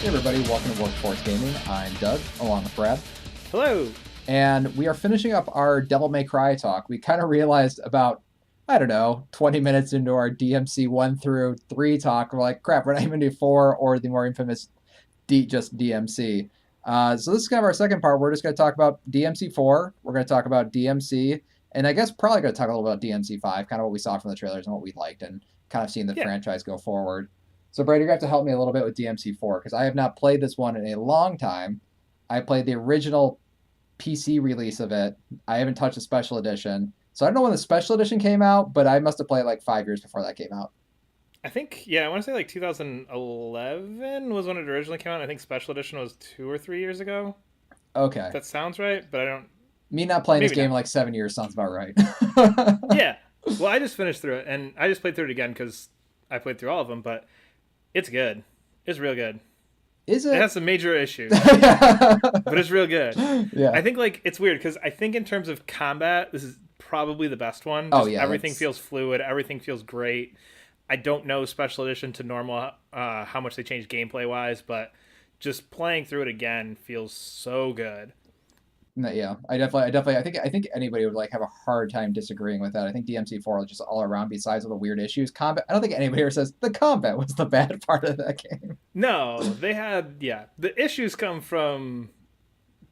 Hey everybody, welcome to Workforce Gaming. I'm Doug, along with Brad. Hello. And we are finishing up our Devil May Cry talk. We kind of realized about, I don't know, 20 minutes into our DMC 1 through 3 talk, we're like, crap, we're not even do 4 or the more infamous just DMC. So this is kind of our second part. We're just going to talk about DMC 4. We're going to talk about DMC, and I guess probably going to talk a little about DMC 5, kind of what we saw from the trailers and what we liked, and kind of seeing the Yeah. franchise go forward. So, Brady, you're going to have to help me a little bit with DMC 4 because I have not played this one in a long time. I played the original PC release of it. I haven't touched the special edition. So I don't know when the special edition came out, but I must have played like 5 years before that came out. I think, I want to say like 2011 was when it originally came out. I think Special Edition was 2 or 3 years ago. Okay. That sounds right, but I don't. Me not playing this Maybe game in not. like 7 years sounds about right. Yeah. Well, I just finished through it, and I just played through it again because I played through all of them, but it's good. It's real good. Is It it? has some major issues, Yeah. but it's real good. Yeah. I think like it's weird because I think in terms of combat, this is probably the best one. Oh, Just yeah, everything that's- feels fluid. Everything feels great. I don't know special edition to normal how much they changed gameplay wise, but just playing through it again feels so good. No, yeah, I think anybody would like have a hard time disagreeing with that. I think DMC4 is just all around, besides all the weird issues. Combat, I don't think anybody ever says the combat was the bad part of that game. No, they had the issues come from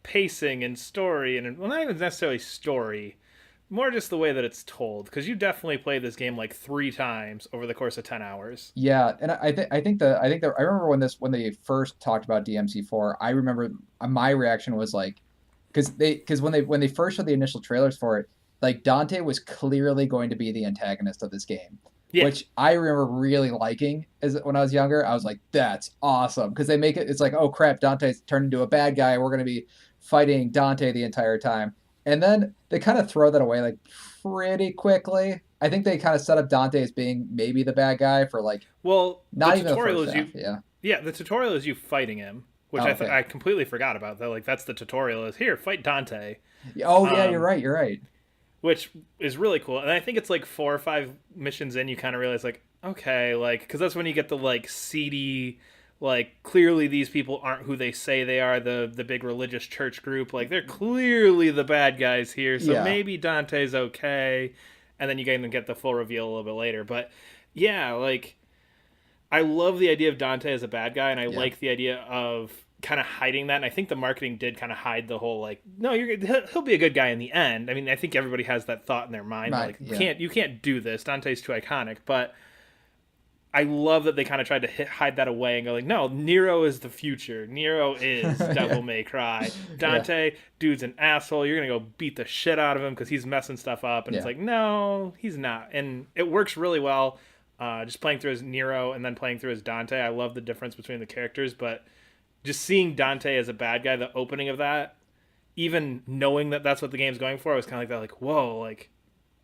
pacing and story, and well, not even necessarily story, more just the way that it's told. Because you definitely played this game like 3 times over the course of 10 hours. Yeah, and I think that I remember when they first talked about DMC4, I remember my reaction was like, because when they first showed the initial trailers for it, like Dante was clearly going to be the antagonist of this game, Yeah, which I remember really liking as when I was younger. I was like, that's awesome because they make it's like, oh crap, Dante's turned into a bad guy. We're going to be fighting Dante the entire time, and then they kind of throw that away like pretty quickly. I think they kind of set up Dante as being maybe the bad guy for like well, the not even the tutorial first is half. you. Yeah. Yeah, the tutorial is you fighting him, which Oh, okay. I completely forgot about. That like that's the tutorial is here fight Dante, Oh yeah, you're um, right. You're right. which is really cool. And I think it's like 4 or 5 missions in you kind of realize like okay, like because that's when you get the like seedy. Like clearly, these people aren't who they say they are. The big religious church group, like they're clearly the bad guys here. So Yeah. maybe Dante's okay, and then you get the full reveal a little bit later. But yeah, like I love the idea of Dante as a bad guy, and I Yeah. like the idea of kind of hiding that. And I think the marketing did kind of hide the whole like, no, he'll be a good guy in the end. I mean, I think everybody has that thought in their mind, Right. like Yeah. you can't do this. Dante's too iconic. But I love that they kind of tried to hide that away and go like, no, Nero is the future. Nero is Yeah. Devil May Cry. Yeah. Dante, dude's an asshole. You're gonna go beat the shit out of him because he's messing stuff up. And it's Yeah. like, no, he's not. And it works really well. Just playing through as Nero and then playing through as Dante. I love the difference between the characters, but just seeing Dante as a bad guy, the opening of that, even knowing that that's what the game's going for, I was kind of like that, like, whoa, like,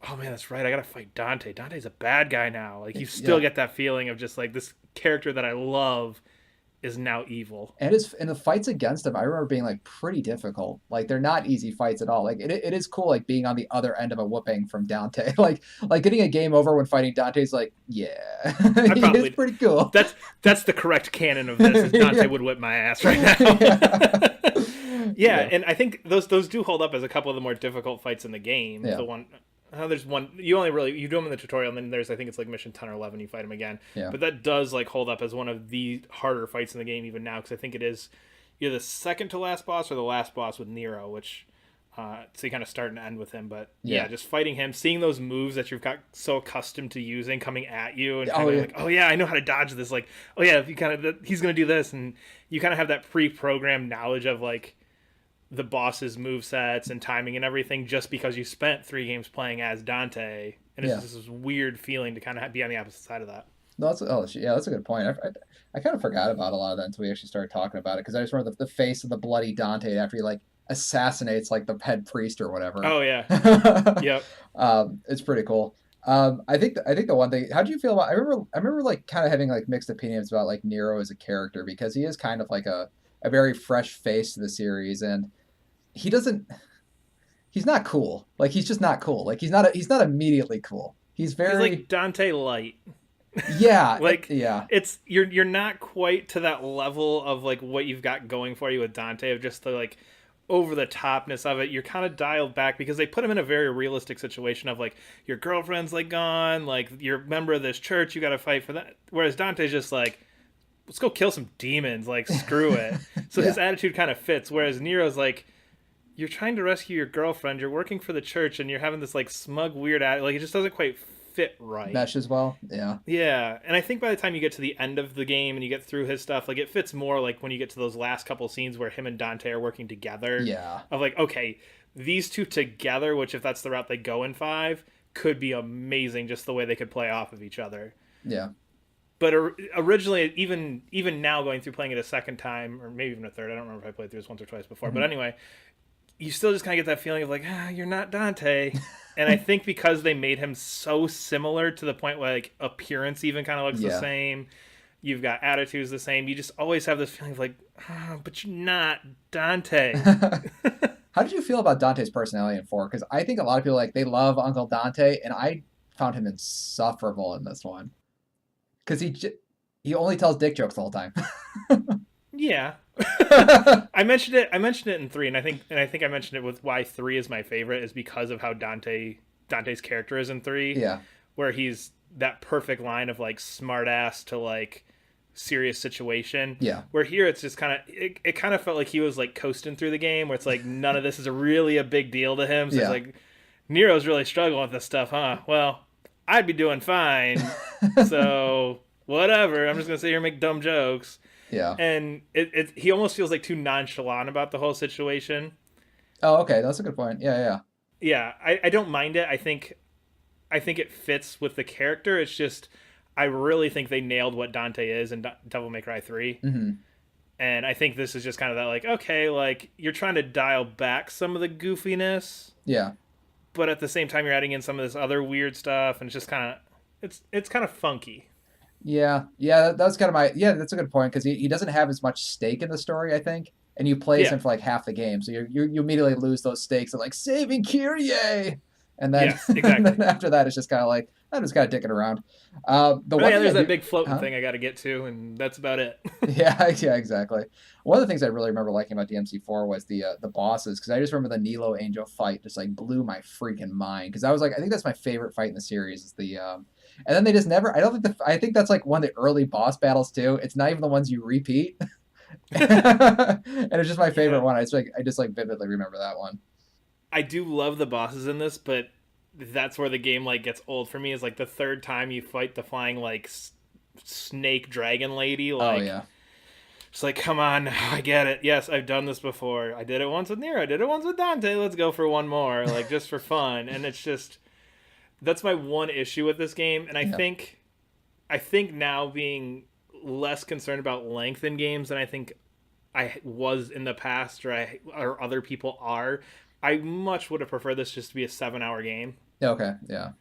oh man, that's right. I gotta fight Dante. Dante's a bad guy now. Like, you still Yeah. get that feeling of just like this character that I love is now evil. And the fights against him, I remember being like pretty difficult. Like they're not easy fights at all. Like it is cool like being on the other end of a whooping from Dante. Like getting a game over when fighting Dante's like, yeah. I He is probably pretty cool. that's the correct canon of this. Is Dante Yeah. would whip my ass right now. Yeah, Yeah. and I think those do hold up as a couple of the more difficult fights in the game. Yeah. The one. There's one you do them in the tutorial, and then there's I think it's like mission 10 or 11. You fight him again, Yeah. but that does like hold up as one of the harder fights in the game even now because I think it is either the second to last boss or the last boss with Nero, which so you kind of start and end with him. But Yeah. just fighting him, seeing those moves that you've got so accustomed to using coming at you, and Oh, kind of yeah. like, oh yeah, I know how to dodge this. Like, oh yeah, if you kind of he's gonna do this, and you kind of have that pre-programmed knowledge of like the boss's move sets and timing and everything just because you spent 3 games playing as Dante, and it's Yeah. just this weird feeling to kind of be on the opposite side of that. No, yeah, that's a good point. I kind of forgot about a lot of that until we actually started talking about it because I just remember the face of the bloody Dante after he like assassinates like the head priest or whatever. Oh yeah, yep. It's pretty cool. I think the one thing. How do you feel about? I remember like kind of having like mixed opinions about like Nero as a character because he is kind of like a very fresh face to the series and he doesn't. He's not cool. Like he's just not cool. Like he's not immediately cool. He's He's very like Dante light. Yeah, Like yeah, it's you're not quite to that level of like what you've got going for you with Dante of just the like over the topness of it. You're kind of dialed back because they put him in a very realistic situation of like your girlfriend's like gone, like you're a member of this church, you got to fight for that. Whereas Dante's just like, let's go kill some demons, like screw it. So yeah. his attitude kind of fits. Whereas Nero's like, you're trying to rescue your girlfriend, you're working for the church, and you're having this like smug weird like it just doesn't quite fit right. Mesh as well. Yeah, Yeah, and I think by the time you get to the end of the game and you get through his stuff, like it fits more like when you get to those last couple scenes where him and Dante are working together. yeah, Of like, okay, these two together, which if that's the route they go in five, could be amazing. Just the way they could play off of each other. yeah. But originally, even now going through playing it a second time or maybe even a third, I don't remember if I played through this once or twice before. But Mhm. anyway, you still just kind of get that feeling of like, you're not Dante. And I think because they made him so similar to the point where like appearance even kind of looks the Yeah. same, you've got attitudes the same. You just always have this feeling of like, but you're not Dante. How did you feel about Dante's personality in four? Because I think a lot of people like they love Uncle Dante, and I found him insufferable in this one because he only tells dick jokes the whole time. Yeah. I mentioned it. I mentioned it in three, and I think I mentioned it with why three is my favorite is because of how Dante's character is in three, Yeah, where he's that perfect line of like smart ass to like serious situation. yeah, Where here it's just kind of it kind of felt like he was like coasting through the game, where it's like none of this is really a big deal to him. So it's yeah. like Nero's really struggling with this stuff, huh? Well, I'd be doing fine, so whatever. I'm just gonna sit here and make dumb jokes, Yeah. and he almost feels like too nonchalant about the whole situation. Oh, okay, that's a good point. Yeah, yeah, Yeah, I don't mind it. I think it fits with the character. It's just I really think they nailed what Dante is in Devil May Cry 3. hmm And I think this is just kind of that like, okay, like you're trying to dial back some of the goofiness, yeah, but at the same time you're adding in some of this other weird stuff and it's just kind of it's kind of funky. yeah, yeah. That's kind of my yeah. That's a good point because he doesn't have as much stake in the story, I think, and you play as Yeah. him for like half the game, so you immediately lose those stakes of like saving Kyrie, and then Yes, and exactly. then after that it's just kind of like I'm just kind of dicking around. The Oh one yeah, thing I there's that do, big floating huh? thing I got to get to and that's about it. Yeah, yeah, exactly. One of the things I really remember liking about DMC4 was the bosses because I just remember the Nilo Angel fight just like blew my freaking mind because I was like I think that's my favorite fight in the series is the and then they just never I don't think I think that's like one of the early boss battles too. It's not even the ones you repeat. And it's just my favorite Yeah. one. It's like I just like vividly remember that one. I do love the bosses in this, but that's where the game like gets old for me is like the third time you fight the flying like snake dragon lady Oh like yeah. it's like come on, I get it. Yes, I've done this before. I did it once with Nero. I did it once with Dante. Let's go for one more like just for fun. And it's just that's my one issue with this game and I Yeah. think I think now being less concerned about length in games than I think I was in the past or other people are. I much would have preferred this just to be a 7 hour game Yeah, okay. Yeah.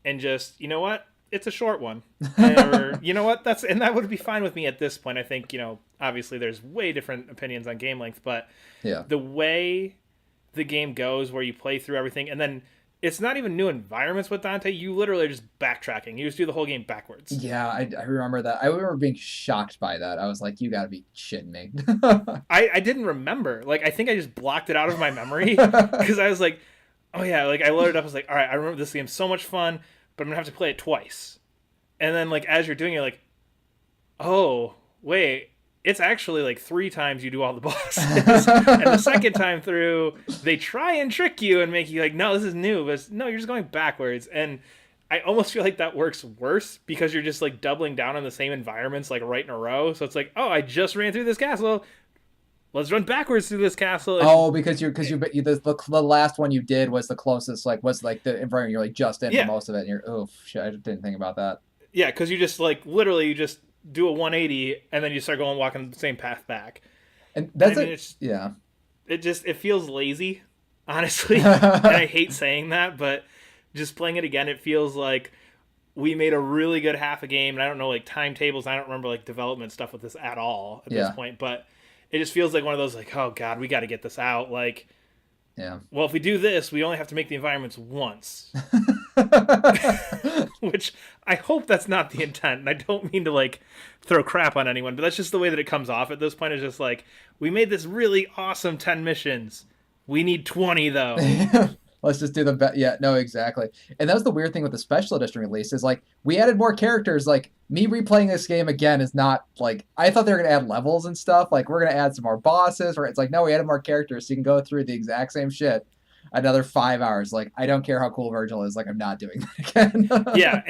and just you know what it's a short one or you know what that would be fine with me at this point. I think obviously there's way different opinions on game length, but Yeah. the way the game goes where you play through everything and then it's not even new environments with Dante. You literally are just backtracking. You just do the whole game backwards. Yeah, I remember that. I remember being shocked by that. I was like, you gotta be shitting me. I didn't remember. Like I think I just blocked it out of my memory because I was like, oh yeah, like I loaded up. I was like, all right, I remember this game so much fun, but I'm gonna have to play it twice. And then like as you're doing it, you're like, oh wait, it's actually like three times you do all the bosses, and the second time through they try and trick you and make you like, no, this is new, but no, you're just going backwards. And I almost feel like that works worse because you're just like doubling down on the same environments like right in a row. So it's like, oh, I just ran through this castle. Let's run backwards through this castle. And Oh, the last one you did was the closest, like was like the environment you're like just in for yeah, most of it, and you're oh shit, I didn't think about that. yeah, because you just like literally you just do a 180 and then you start going walking the same path back. And And I that's mean, a yeah. it feels lazy, honestly, and I hate saying that, but just playing it again, it feels like we made a really good half a game, and I don't know like timetables. I don't remember like development stuff with this at all at this Yeah, point, but it just feels like one of those like, oh god, we got to get this out. Like, yeah. well, if we do this, we only have to make the environments once. Which I hope that's not the intent. And I don't mean to like throw crap on anyone, but that's just the way that it comes off at this point. It's just like, we made this really awesome 10 missions. We need 20 though. Let's just do the best. Yeah, no, exactly. And that was the weird thing with the special edition release is like we added more characters. Like me replaying this game again is not like I thought they were gonna add levels and stuff. Like we're gonna add some more bosses. Or it's like no, we added more characters, so you can go through the exact same shit another 5 hours. Like I don't care how cool Virgil is. Like I'm not doing that again. Yeah,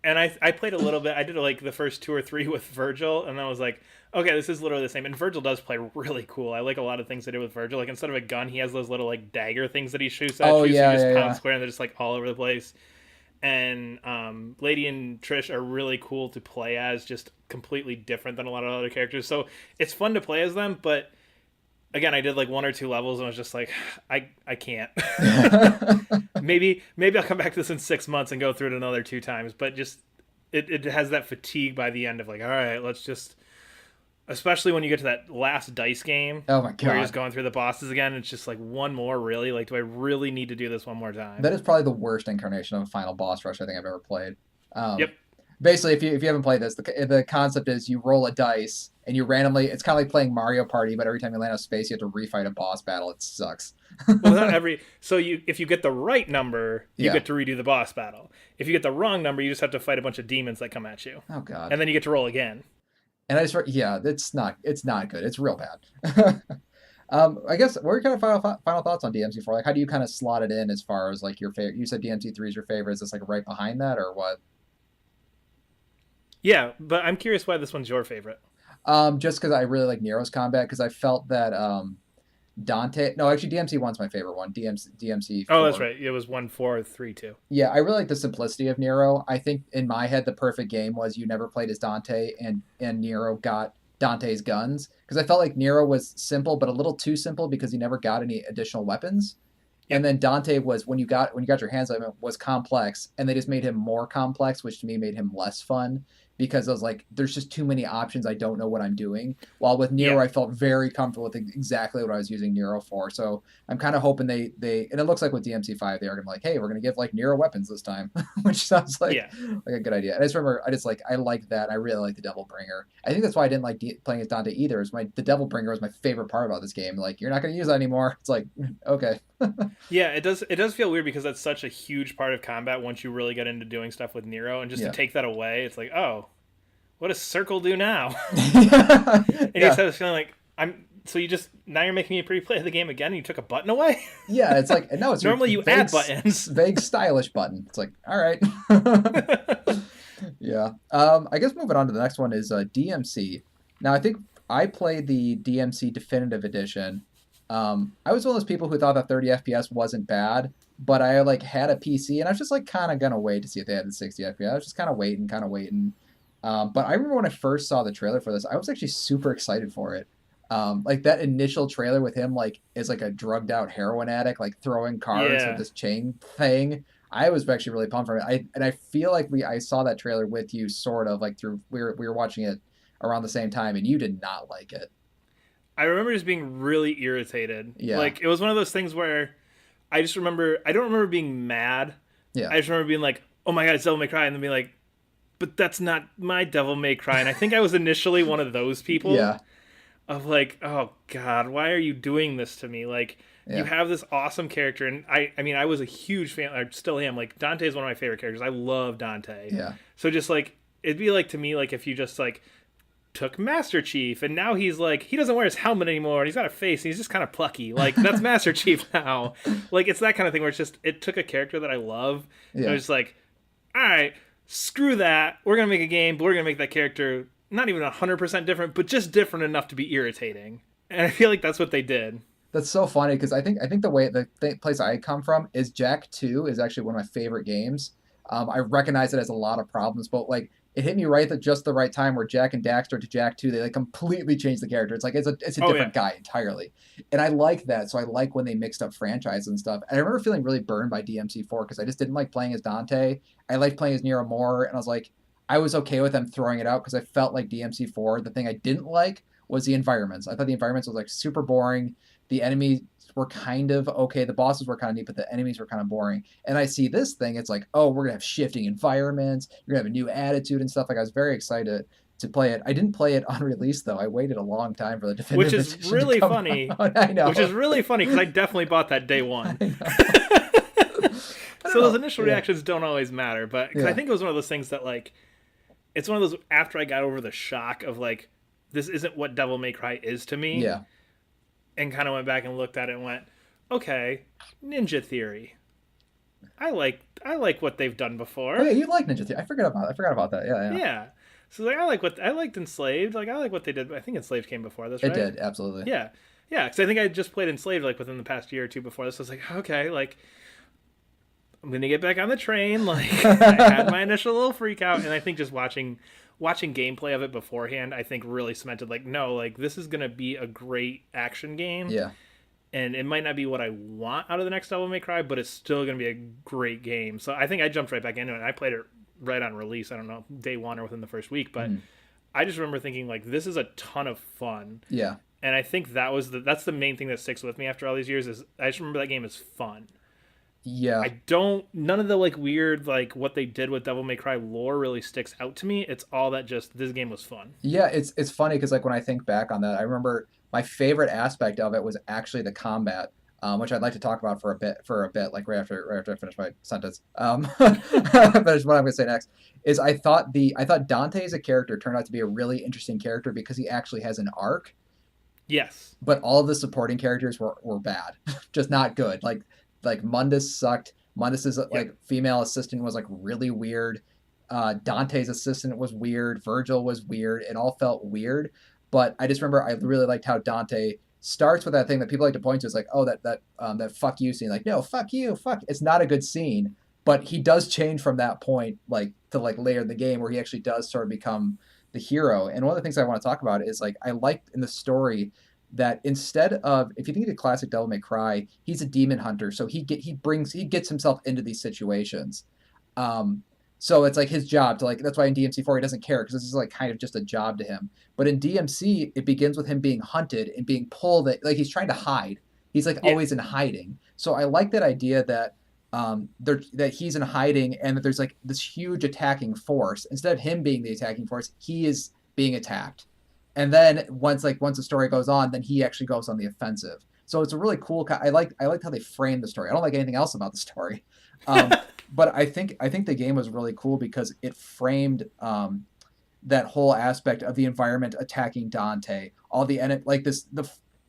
and I played a little bit. I did like the first two or three with Virgil, and I was like, okay, this is literally the same. And Virgil does play really cool. I like a lot of things they do with Virgil. Like instead of a gun, he has those little like dagger things that he shoots at Oh you. So yeah, you just yeah, pound yeah. square, and they're just like all over the place. And Lady and Trish are really cool to play as, just completely different than a lot of other characters. So it's fun to play as them, but again, I did like one or two levels and I was just like, I can't. Maybe I'll come back to this in 6 months and go through it another two times. But just it has that fatigue by the end of like, all right, let's just. Especially when you get to that last dice game Oh my where you're just god. going through the bosses again, it's just like one more, really. Like, do I really need to do this one more That time? is probably the worst incarnation of a final boss rush I think I've ever played. Um, Yep. basically, if you haven't played this, the concept is you roll a dice and you randomly. It's kind of like playing Mario Party, but every time you land on space, you have to refight a boss battle. It sucks. Well, not every. So you, if you get the right number, you Yeah. get to redo the boss battle. If you get the wrong number, you just have to fight a bunch of demons that come at you, Oh god. and then you get to roll again. And I just yeah, it's not good. It's real bad. I guess what are your kind of final thoughts on DMC4? Like, how do you kind of slot it in as far as like your favorite? You said DMC3 is your favorite. Is this like right behind that or what? Yeah, but I'm curious why this one's your favorite. Just because I really like Nero's combat because I felt that Dante. No, actually, DMC1's my favorite one. DMC Oh, that's four. right. It was 1-4-3-2. Yeah, I really like the simplicity of Nero. I think in my head the perfect game was you never played as Dante and Nero got Dante's guns because I felt like Nero was simple but a little too simple because he never got any additional weapons. And Yep. then Dante was when you got your hands on him was complex and they just made him more complex, which to me made him less fun because I was like, there's just too many options. I don't know what I'm doing. While with Nero, Yeah. I felt very comfortable with exactly what I was using Nero for. So I'm kind of hoping they and it looks like with DMC5 they are gonna be like, hey, we're gonna give like Nero weapons this time, which sounds Yeah. like a good idea. And I just remember I like that. I really like the Devil Bringer. I think that's why I didn't like playing as Dante either. Is the Devil Bringer was my favorite part about this game. Like you're not gonna use that anymore. It's like okay. Yeah, it does feel weird because that's such a huge part of combat once you really get into doing stuff with Nero, and just to Yeah. take that away, it's like, oh, what does circle do now? And you just Yeah. have this feeling like I'm. So you just now you're making me replay the game again. And you took a button away. Yeah, it's like no, it's a Normally you vague, add buttons. vague stylish button. It's like, all right. Yeah. I guess moving on to the next one is DMC. Now I think I played the DMC Definitive Edition. I was one of those people who thought that 30 FPS wasn't bad, but I like had a PC and I was just like kind of gonna wait to see if they had the 60 FPS. I was just kind of waiting, kind of waiting. But I remember when I first saw the trailer for this, I was actually super excited for it. Like that initial trailer with him like is like a drugged out heroin addict, like throwing cards with Yeah, this chain thing. I was actually really pumped for it. I feel like I saw that trailer with you sort of like through we were watching it around the same time and you did not like it. I remember just being really irritated. Yeah. Like it was one of those things where I just remember. I don't remember being mad. Yeah. I just remember being like, "Oh my god, it's Devil May Cry," and then being like, "But that's not my Devil May Cry." And I think I was initially one of those people Yeah. of like, "Oh god, why are you doing this to me?" Like you Yeah. have this awesome character, and I mean, I was a huge fan. I still am. Like Dante is one of my favorite characters. I love Dante. Yeah. So just like it'd be like to me like if you just like took Master Chief and now he's like he doesn't wear his helmet anymore and he's got a face and he's just kind of plucky. Like that's Master Chief now. Like it's that kind of thing where it's just it took a character that I love and I Yeah. was just like, all right, screw that. We're gonna make a game, but we're gonna make that character not even 100% different, but just different enough to be irritating. And I feel like that's what they did. That's so funny because I think the way place I come from is Jack 2 is actually one of my favorite games. I recognize it has a lot of problems, but like it hit me right at just the right time where Jack and Daxter to Jack 2 they like completely changed the character. It's like it's a Oh yeah. different guy entirely, and I like that. So I like when they mixed up franchise and stuff. And I remember feeling really burned by DMC4 because I just didn't like playing as Dante. I liked playing as Nero more, and I was like I was okay with them throwing it out because I felt like DMC4. The thing I didn't like was the environments. I thought the environments was like super boring. The enemies were kind of okay. The bosses were kind of neat, but the enemies were kind of boring. And I see this thing, it's like, oh, we're gonna have shifting environments. You're gonna have a new attitude and stuff. Like I was very excited to play it. I didn't play it on release though. I waited a long time for the Which definitive is edition to really come funny. out. I Which is know. really funny because I definitely bought that day one. I know. I don't So those know. initial Yeah. reactions don't always matter, but because I Yeah. think it was one of those things that like it's one of those after I got over the shock of like this isn't what Devil May Cry is to me, Yeah. and kind of went back and looked at it and went, okay, Ninja Theory. I like what they've done Oh before. yeah, you like Ninja Theory. I forgot about that. Yeah, yeah. Yeah. So like I liked Enslaved. Like I like what they did. I think Enslaved came before this, It right? did, absolutely. Yeah. Yeah, because I think I just played Enslaved like within the past year or two before this. So I was like, okay, like I'm gonna get back on the train. Like I had my initial little freak out, and I think just watching gameplay of it beforehand, I think really cemented like no, like this is gonna be a great action game, Yeah. and it might not be what I want out of the next Devil May Cry, but it's still gonna be a great game. So I think I jumped right back into it. And I played it right on release. I don't know day one or within the first week, but I just remember thinking like this is a ton of fun, Yeah. and I think that's the main thing that sticks with me after all these years is I just remember that game is fun. Yeah. I don't none of the like weird like what they did with Devil May Cry lore really sticks out to me. It's all that just this game was fun. Yeah, it's funny because like when I think back on that, I remember my favorite aspect of it was actually the combat, which I'd like to talk about for a bit, like right after I finish my sentence. Finish what I'm gonna say next is I thought Dante as a character turned out to be a really interesting character because he actually has an arc, Yes. but all of the supporting characters were bad, just not good. Like Mundus sucked. Mundus's Yep. like female assistant was like really weird. Dante's assistant was weird. Virgil was weird. It all felt weird. But I just remember I really liked how Dante starts with that thing that people like to point to. It's like, oh, that fuck you scene. Like, no, fuck you, fuck. It's not a good scene. But he does change from that point, like to like later in the game, where he actually does sort of become the hero. And one of the things I want to talk about is like I liked in the story that instead of if you think of the classic Devil May Cry, he's a demon hunter, so he gets himself into these situations. Um, so it's like his job to like that's why in DMC4 he doesn't care because this is like kind of just a job to him. But in DMC it begins with him being hunted and being pulled like he's trying to hide. He's like Yeah. always in hiding. So I like that idea that that he's in hiding and that there's like this huge attacking force. Instead of him being the attacking force, he is being attacked. And then once the story goes on, then he actually goes on the offensive. So it's a really cool. I liked how they framed the story. I don't like anything else about the story, um, but I think the game was really cool because it framed that whole aspect of the environment attacking Dante. All the like this the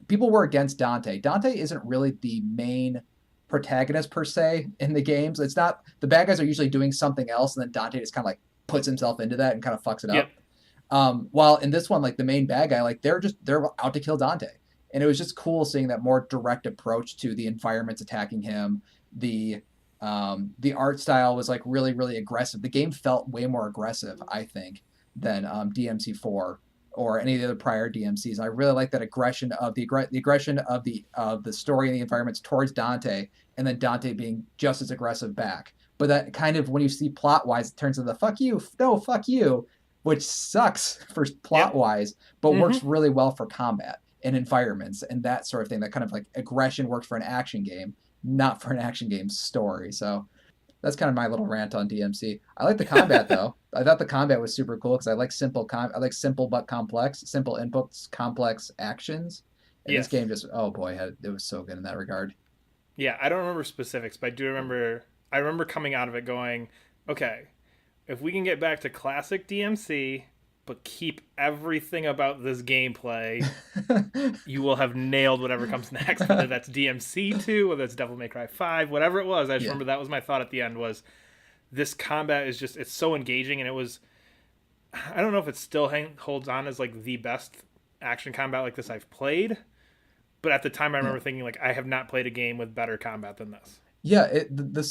people were against Dante. Dante isn't really the main protagonist per se in the games. It's not the bad guys are usually doing something else, and then Dante just kind of like puts himself into that and kind of fucks it up. Yep. While in this one, like the main bad guy, like they're out to kill Dante, and it was just cool seeing that more direct approach to the environments attacking him. The art style was like really aggressive. The game felt way more aggressive, I think, than DMC4 or any of the other prior DMCs. I really like that aggression of the aggression of the story and the environments towards Dante, and then Dante being just as aggressive back. But that kind of when you see plot wise, it turns into the fuck you, no fuck you, which sucks for plot Yep. wise, but Mm-hmm. works really well for combat and environments and that sort of thing. That kind of like aggression works for an action game, not for an action game story. So that's kind of my little rant on DMC. I like the combat though. I thought the combat was super cool because I like I like simple but complex, simple inputs, complex actions. And this Yes. game just oh boy, it was so good in that regard. Yeah, I don't remember specifics, but I do remember. I remember coming out of it going, okay, if we can get back to classic DMC, but keep everything about this gameplay, you will have nailed whatever comes next. Whether that's DMC2, whether it's Devil May Cry 5, whatever it was. I just Yeah. remember that was my thought at the end was this combat is just it's so engaging, and it was. I don't know if it still holds on as like the best action combat like this I've played, but at the time I Yeah. remember thinking like I have not played a game with better combat than this. Yeah, the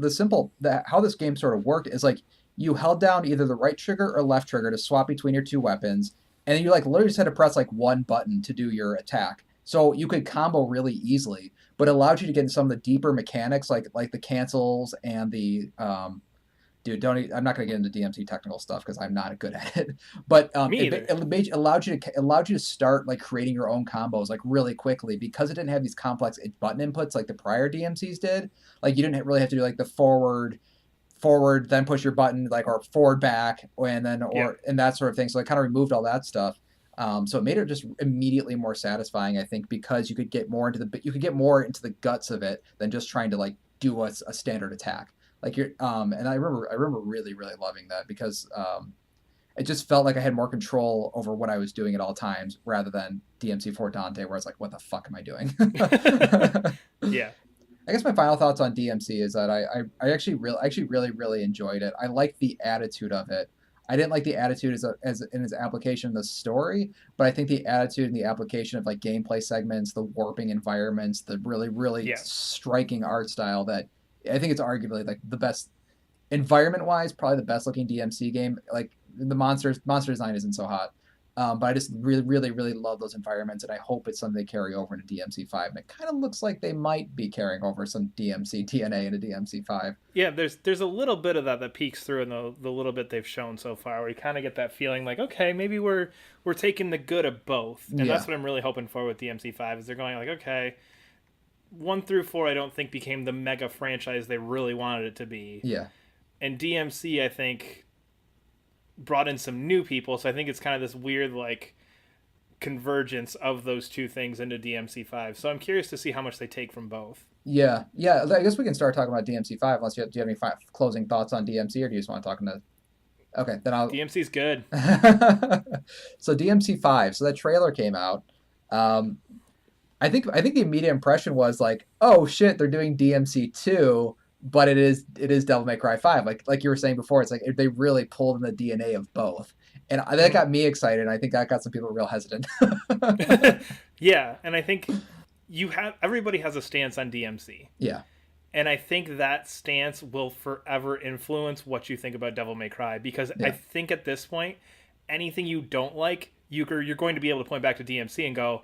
simple that how this game sort of worked is like you held down either the right trigger or left trigger to swap between your two weapons, and then you like literally just had to press like one button to do your attack. So you could combo really easily, but it allowed you to get into some of the deeper mechanics like the cancels and dude, don't. I'm not going to get into DMC technical stuff because I'm not good at it. But Me either. allowed you to start like creating your own combos like really quickly because it didn't have these complex button inputs like the prior DMCs did. Like you didn't really have to do like the forward, then push your button like or forward back and then Yeah. or and that sort of thing. So I kind of removed all that stuff. So it made it just immediately more satisfying, I think, because you could get more into the guts of it than just trying to like do a standard attack. Like you're and I remember really really loving that because it just felt like I had more control over what I was doing at all times rather than DMC4 Dante, where it's like, what the fuck am I doing? Yeah. I guess my final thoughts on DMC is that I actually really really enjoyed it. I liked the attitude of it. I didn't like the attitude as in its application of the story, but I think the attitude and the application of like gameplay segments, the warping environments, the really really Yeah. striking art style that I think it's arguably like the best environment wise, probably the best looking DMC game. Like the monster design isn't so hot, but I just really, really, really love those environments, and I hope it's something they carry over into DMC5. And it kind of looks like they might be carrying over some DMC DNA into DMC5. Yeah, there's a little bit of that peeks through in the little bit they've shown so far, where you kind of get that feeling like, okay, maybe we're taking the good of both, and Yeah, that's what I'm really hoping for with DMC5 is they're going like, okay, 1 through 4 I don't think became the mega franchise they really wanted it to be, yeah, and DMC I think brought in some new people, so I think it's kind of this weird like convergence of those two things into DMC5. So I'm curious to see how much they take from both. yeah, yeah. I guess we can start talking about DMC5. Unless do you have any closing thoughts on DMC, or do you just want to talk into? Okay, then I'll. DMC's good. So DMC5. So that trailer came out. Um, I think the immediate impression was like, oh shit, they're doing DMC2, but it is Devil May Cry 5. Like you were saying before, it's like they really pulled in the DNA of both. And that Mm-hmm. got me excited, and I think that got some people real hesitant. Yeah, and I think everybody has a stance on DMC. Yeah. And I think that stance will forever influence what you think about Devil May Cry because I Yeah. think at this point anything you don't like, you're going to be able to point back to DMC and go,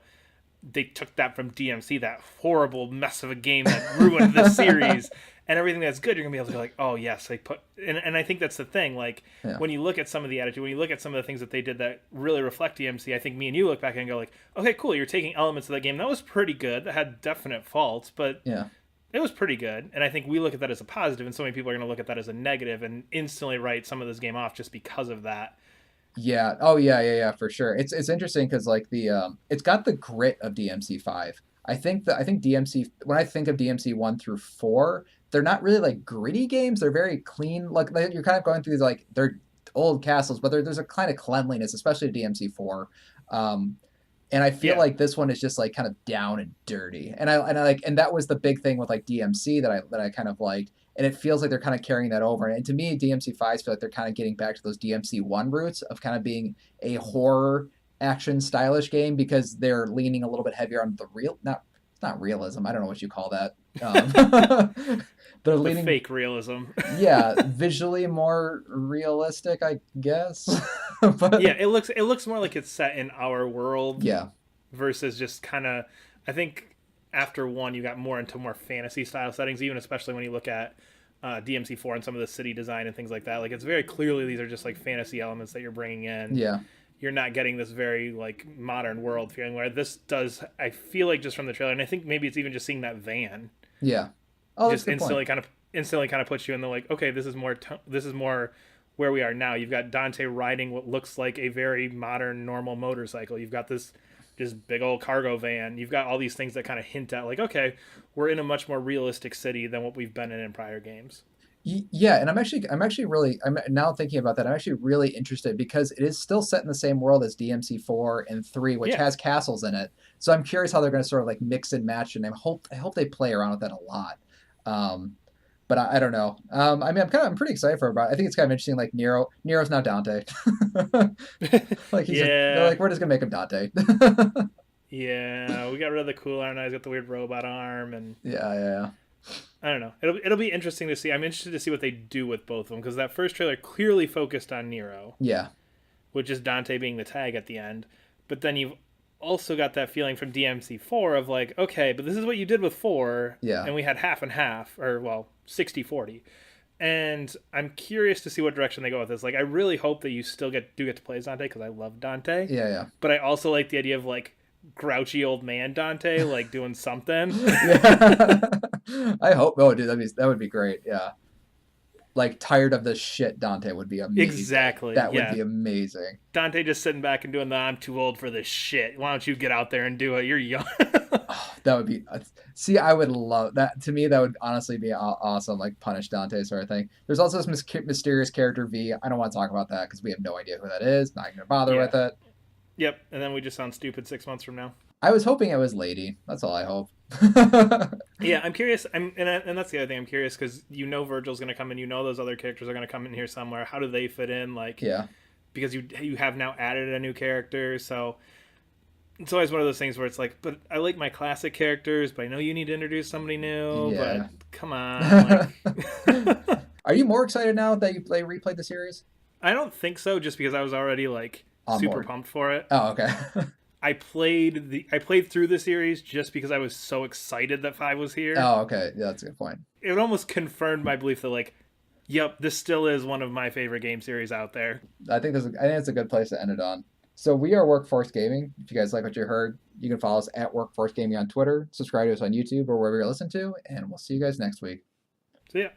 they took that from DMC, that horrible mess of a game that ruined this series, and everything that's good, you're gonna be able to be like, oh yes, they put. And I think that's the thing. Like Yeah. when you look at some of the attitude, when you look at some of the things that they did that really reflect DMC, I think me and you look back and go like, okay, cool, you're taking elements of that game that was pretty good, that had definite faults, but Yeah. it was pretty good. And I think we look at that as a positive, and so many people are gonna look at that as a negative and instantly write some of this game off just because of that. Yeah. Oh yeah, yeah, yeah, for sure. It's interesting because like it's got the grit of DMC5. I think DMC when I think of DMC 1 through 4, they're not really like gritty games. They're very clean. Like you're kind of going through these like they're old castles, but there's a kind of cleanliness, especially DMC4. Um, and I feel Yeah. like this one is just like kind of down and dirty. And I like and that was the big thing with like DMC that I kind of liked. And it feels like they're kind of carrying that over. And to me, DMC5s feel like they're kind of getting back to those DMC1 roots of kind of being a horror action stylish game because they're leaning a little bit heavier on the real not it's not realism. I don't know what you call that. They're The leaning fake realism. yeah, visually more realistic, I guess. But Yeah, it looks more like it's set in our world yeah, versus just kind of. I think after one, you got more into more fantasy style settings, even especially when you look at DMC4 and some of the city design and things like that. Like it's very clearly these are just like fantasy elements that you're bringing in. yeah. You're not getting this very like modern world feeling where this does. I feel like just from the trailer, and I think maybe it's even just seeing that van Yeah. Oh, that's just a good point. instantly kind of puts you in the like, okay, this is more where we are now. You've got Dante riding what looks like a very modern normal motorcycle. You've got this just big old cargo van. You've got all these things that kind of hint at like, okay, we're in a much more realistic city than what we've been in prior games. Yeah, and I'm now thinking about that. I'm actually really interested because it is still set in the same world as DMC4 and 3, which Yeah. has castles in it. So I'm curious how they're going to sort of like mix and match, and I hope they play around with that a lot. Um, but I don't know. I mean, I'm pretty excited for it. But I think it's kind of interesting. Like Nero's now Dante. Like they're Yeah. like we're just gonna make him Dante. Yeah, we got rid of the cool arm. Now he's got the weird robot arm, and Yeah, yeah, I don't know. It'll be interesting to see. I'm interested to see what they do with both of them because that first trailer clearly focused on Nero, yeah, which is Dante being the tag at the end. But then you've also got that feeling from DMC4 of like, okay, but this is what you did with 4, yeah, and we had half and half, or well, 60-40. and I'm curious to see what direction they go with this. Like, I really hope that you still get to play as Dante because I love Dante, Yeah, but I also like the idea of like grouchy old man Dante like doing something. yeah. I hope. Oh, dude, that would be great. Yeah, like tired of this shit. Dante would be amazing. Exactly. That would Yeah. be amazing. Dante just sitting back and doing the "I'm too old for this shit. Why don't you get out there and do it? You're young." Oh, that would be. See, I would love that. To me, that would honestly be awesome. Like punish Dante sort of thing. There's also this mysterious character V. I don't want to talk about that because we have no idea who that is. Not gonna bother Yeah. with it. Yep. And then we just sound stupid 6 months from now. I was hoping it was Lady. That's all I hope. Yeah, I'm curious. And that's the other thing. I'm curious because Virgil's going to come in. Those other characters are going to come in here somewhere. How do they fit in? Like, Yeah. because you have now added a new character, so it's always one of those things where it's like, but I like my classic characters, but I know you need to introduce somebody new. Yeah. But come on, like. Are you more excited now that you replayed the series? I don't think so, just because I was already like On super board. pumped for it. Oh, okay. I played through the series just because I was so excited that 5 was here. Oh, okay. Yeah, that's a good point. It almost confirmed my belief that like, yep, this still is one of my favorite game series out there. I think it's a good place to end it on. So we are Workforce Gaming. If you guys like what you heard, you can follow us at Workforce Gaming on Twitter, subscribe to us on YouTube or wherever you listen to, and we'll see you guys next week. So yeah.